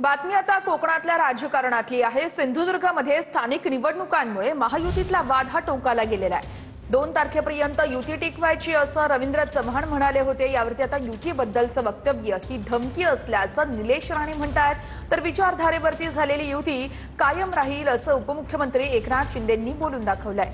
बातमी आता कोकणातल्या राजकारणातली आहे। सिंधुदुर्गमध्ये स्थानिक निवडणुकांमुळे महायुतीतला वाद हा टोकाला गेलेला आहे। 2 तारखेपर्यंत युती टिकवायची असं रवींद्र चव्हाण म्हणाले होते। यावरती आता युतीबद्दलचं वक्तव्य ही धमकी असल्याचं निलेश राणे म्हणतात। तर विचारधारेवरती झालेली युती कायम राहील असं उपमुख्यमंत्री एकनाथ शिंदेंनी बोलून दाखवलंय।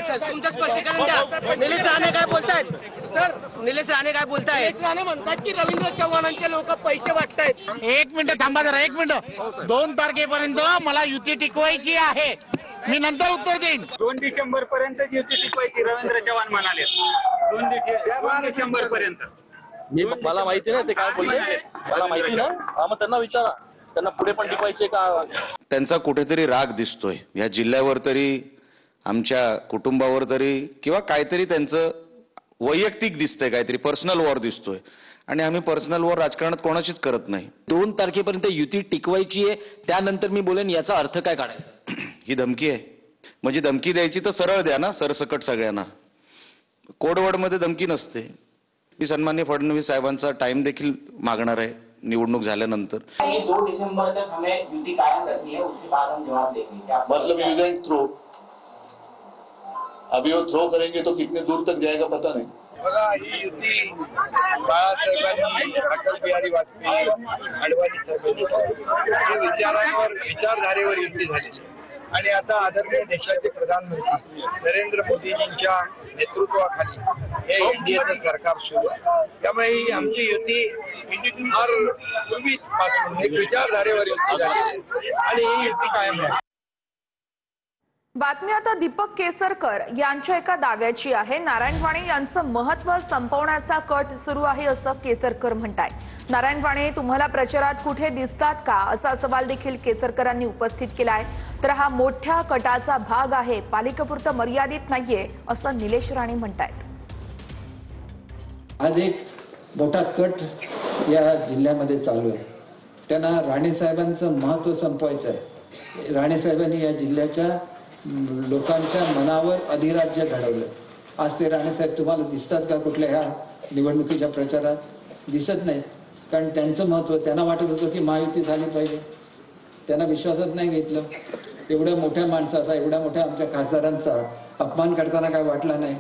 तुमचं स्पष्टीकरण द्या। निलेश राणे काय बोलतायत? सर, निलेश राणे काय बोलतायत? निलेश राणे म्हणतात की रवींद्र चव्हाणांचे लोक पैसे वाटतायत। एक मिनिट थांबा जरा, एक मिनिट। 2 तारखेपर्यंत मला युती टिकवायची आहे, मी नंतर उत्तर देईन। 2 डिसेंबर पर्यंत युती टिकवायची रवींद्र चव्हाण म्हणाले। 2 डिसेंबर पर्यंत मला माहिती नाही ते काय बोलले, मला माहिती ना। मग त्यांना विचारा, त्यांना पुढे पण टिकवायचे का? त्यांचा कुठेतरी राग दिसतोय या जिल्ह्यावर तरी, आमच्या कुटुंबावर तरी, किंवा काहीतरी त्यांचं वैयक्तिक दिसतंय, काहीतरी पर्सनल वॉर दिसतोय। आणि आम्ही पर्सनल वॉर राजकारणात कोणाशीच करत नाही। 2 तारखेपर्यंत युती टिकवायची आहे, त्यानंतर मी बोलेन, याचा अर्थ काय काढायचा? ही धमकी आहे। म्हणजे धमकी द्यायची तर सरळ द्या ना, सरसकट सगळ्यांना। कोडवर्डमध्ये धमकी नसते। मी सन्माननीय फडणवीस साहेबांचा टाइम देखील मागणार आहे निवडणूक झाल्यानंतर। 2 दिसंबर तक हमें युति कायम रखनी है, उसके बाद हम जवाब देंगे। मतलब यू डिडंट थ्रो, अभी वो थ्रो करेंगे तो कितने दूर तक जाएगा पता नहीं। बघा, ही युती बाळासाहेबांनी, अटल बिहारी वाजपेयी, अडवाणी साहेबांनी विचारधारेवर युती झाली। आणि आता आदरणीय देशाचे प्रधानमंत्री नरेंद्र मोदीजींच्या नेतृत्वाखाली हे एनडीएचं सरकार सुरू आहे। त्यामुळे ही आमची युती फार पूर्वीपासून एक विचारधारेवर युती झाली आहे आणि ही युती कायम राहील। बातमी आता दीपक केसरकर यांच्या एका दाव्याची आहे। नारायण राणे यांचं महत्त्व संपवण्याचा कट सुरू आहे असं केसरकर म्हणतायत। नारायण राणे तुम्हाला प्रचारात कुठे दिसतात का, असा सवाल देखील केसरकरांनी उपस्थित केलाय। तर हा मोठ्या कटाचा भाग आहे, पालिकेपुरतं मर्यादित नाहीये असं निलेश राणे म्हणतायत। आज एक मोठा कट या जिल्ह्यामध्ये चालू आहे। त्यांना राणे साहेबांचं महत्त्व संपवायचं आहे। राणे साहेबांनी या जिल्ह्याच्या लोकांच्या मनावर अधिराज्य घडवलं। आज ते राणे साहेब तुम्हाला दिसतात का कुठल्या ह्या निवडणुकीच्या प्रचारात? दिसत नाहीत, कारण त्यांचं महत्त्व, त्यांना वाटत होतं की महायुती झाली पाहिजे, त्यांना विश्वासात नाही घेतलं। एवढ्या मोठ्या माणसाचा, एवढ्या मोठ्या आमच्या खासदारांचा अपमान करताना काय वाटला नाही।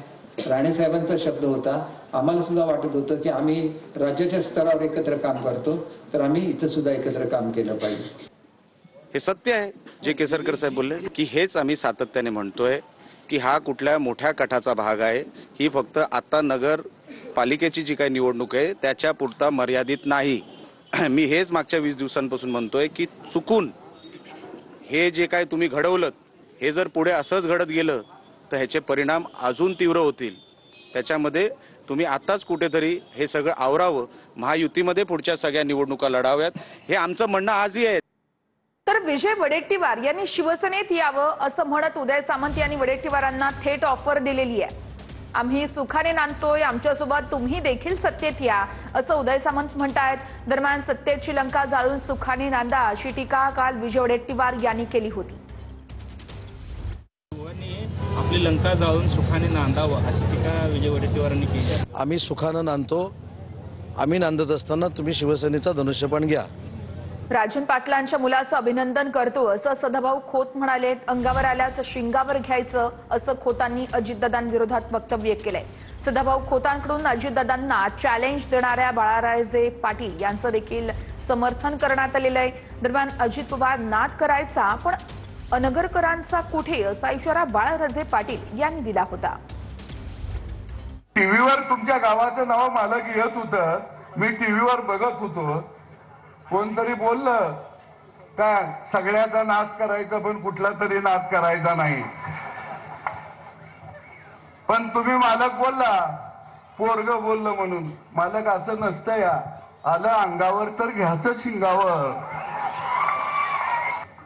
राणे साहेबांचा शब्द होता, आम्हाला सुद्धा वाटत होतं की आम्ही राज्याच्या स्तरावर एकत्र काम करतो, तर आम्ही इथं सुद्धा एकत्र काम केलं पाहिजे। हे सत्य आहे जे केसरकर साहेब बोलले, की हेच आम्ही सातत्याने म्हणतोय की हा कुठल्या मोठ्या कटाचा भाग आहे। ही फक्त आता नगर पालिकेची जी काही निवडणूक आहे त्याच्या पुरता मर्यादित नाही। मी हेच मागच्या 20 दिवसांपासून म्हणतोय की चुकून हे जे काय तुम्ही घडवलं, हे जर पुढे असंच घडत गेलं तर ह्याचे परिणाम अजून तीव्र होतील। त्याच्यामध्ये तुम्ही आताच कुठेतरी हे सगळं आवरावं, महायुतीमध्ये पुढच्या सगळ्या निवडणुका लढाव्यात, हे आमचं म्हणणं आजही आहे। तर विजय वडेट्टीवार यांनी शिवसेनेत यावं असं म्हणत उदय सामंत यांनी वडेट्टीवारांना थेट ऑफर दिलेली आहे। आम्ही सुखाने नांदतोय, आमच्यासोबत तुम्ही देखील सत्तेत या असं उदय सामंत म्हणतायत। दरम्यान सत्तेची लंका जाळून सुखाने नांदा अशी टीका काल विजय वडेट्टीवार यांनी केली होती। आपली लंका जाळून सुखाने नांदावं अशी टीका विजय वडेट्टीवारांनी केली। आम्ही सुखाने नांदतो, आम्ही नांदत असताना तुम्ही शिवसेनेचा धनुष्यबाण घ्या। राजन पाटलांच्या मुलाचं अभिनंदन करतो असं सदाभाऊ खोत म्हणाले। अंगावर आल्यास शिंगावर घ्यायचं असं खोतांनी अजितदादांविरोधात वक्तव्य केलंय। सदाभाऊ खोतांकडून अजितदादांना चॅलेंज देणाऱ्या बाळाराजे पाटील यांचं देखील समर्थन करण्यात आलेलं आहे। दरम्यान अजित पवार नाद करायचा पण अनगरकरांचा कुठे, असा इशारा बाळाराजे पाटील यांनी दिला होता। टीव्हीवर तुमच्या गावाचं नाव मालक येत होतं, मी टीव्हीवर बघत होतो, कोणतरी बोललं का सगळ्याचा नाच करायचा पण कुठला तरी नाच करायचा नाही। पण तुम्ही मालक बोलला, पोरग बोललं म्हणून। मालक असं नसतं, या आलं अंगावर तर घ्यायचं शिंगावर।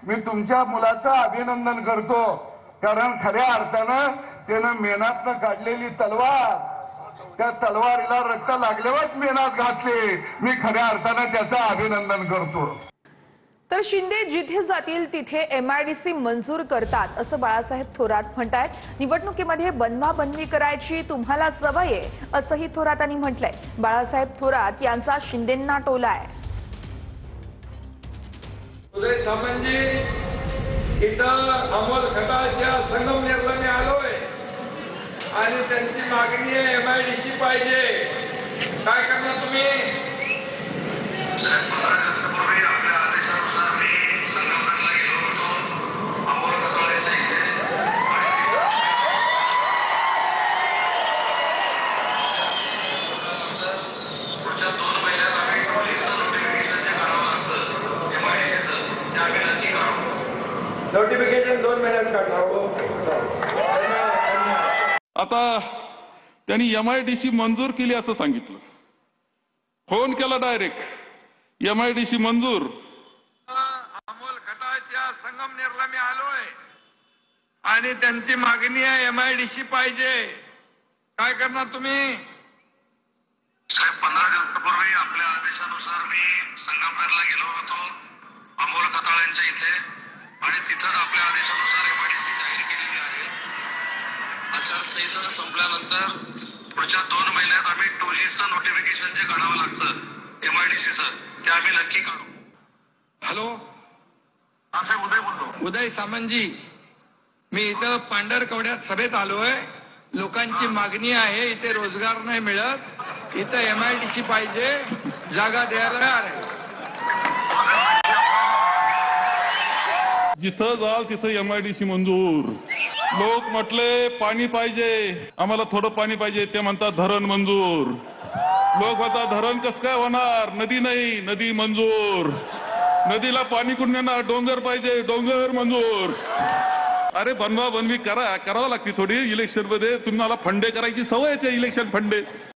मी तुमच्या मुलाचं अभिनंदन करतो, कारण खऱ्या अर्थानं त्यानं मेहनतनं काढलेली तलवार, त्या तलवारीला रक्त लागल्यावर मेहनत घातली। मी खऱ्या अर्थानं त्याचं अभिनंदन करतो। तर शिंदे जिथे जातील तिथे MIDC मंजूर करतात असं बाळासाहेब थोरात म्हणतायत। निवडणुकीमध्ये बनवाबनवी करायची तुम्हाला सवय आहे असंही थोरातांनी म्हटलंय। बाळासाहेब थोरात यांचा शिंदेंना टोला आहे। उदय सामंतजी इथं अमोल खताळच्या संगमनेरला मी आलोय आणि त्यांची मागणी आहे MIDC पाहिजे। काय करणार तुम्ही? नोटिफिकेशन 2 महिन्यात काढणार। आता त्यांनी MIDC मंजूर केली असं सांगितलं, फोन केला डायरेक्ट MIDC मंजूर। अमोल खताळच्या संगमनेरला मी आलोय आणि त्यांची मागणी आहे MIDC पाहिजे। काय करणार तुम्ही? साहेब 15 दिवसापूर्वी आपल्या आदेशानुसार मी संगमनेरला गेलो होतो अमोल खताळ्यांच्या इथे आणि तिथंच आपल्या आदेशानुसार MIDC जाहीर केलेली आहे। आचारसंहिता संपल्यानंतर पुढच्या 2 महिन्यात आम्ही 2Gचं नोटिफिकेशन जे काढावं लागतं MIDCचं ते आम्ही नक्की काढू। हॅलो, हा साहेब उदय बोलतो। उदय सामंतजी, मी इथं पांढरकवड्यात सभेत आलोय। लोकांची मागणी आहे, इथे रोजगार नाही मिळत, इथं MIDC पाहिजे, जागा द्यायला तयार आहे। जिथं जाल तिथं MIDC मंजूर। लोक म्हटले पाणी पाहिजे, आम्हाला थोडं पाणी पाहिजे, ते म्हणतात धरण मंजूर। लोक म्हणतात धरण कसं काय होणार, नदी नाही, नदी मंजूर। नदीला पाणी कुठून येणार, डोंगर पाहिजे, डोंगर मंजूर। अरे बनवा बनवी करावं लागते थोडी। इलेक्शन मध्ये तुम्हाला फंडे करायची सवय आहे, इलेक्शन फंडे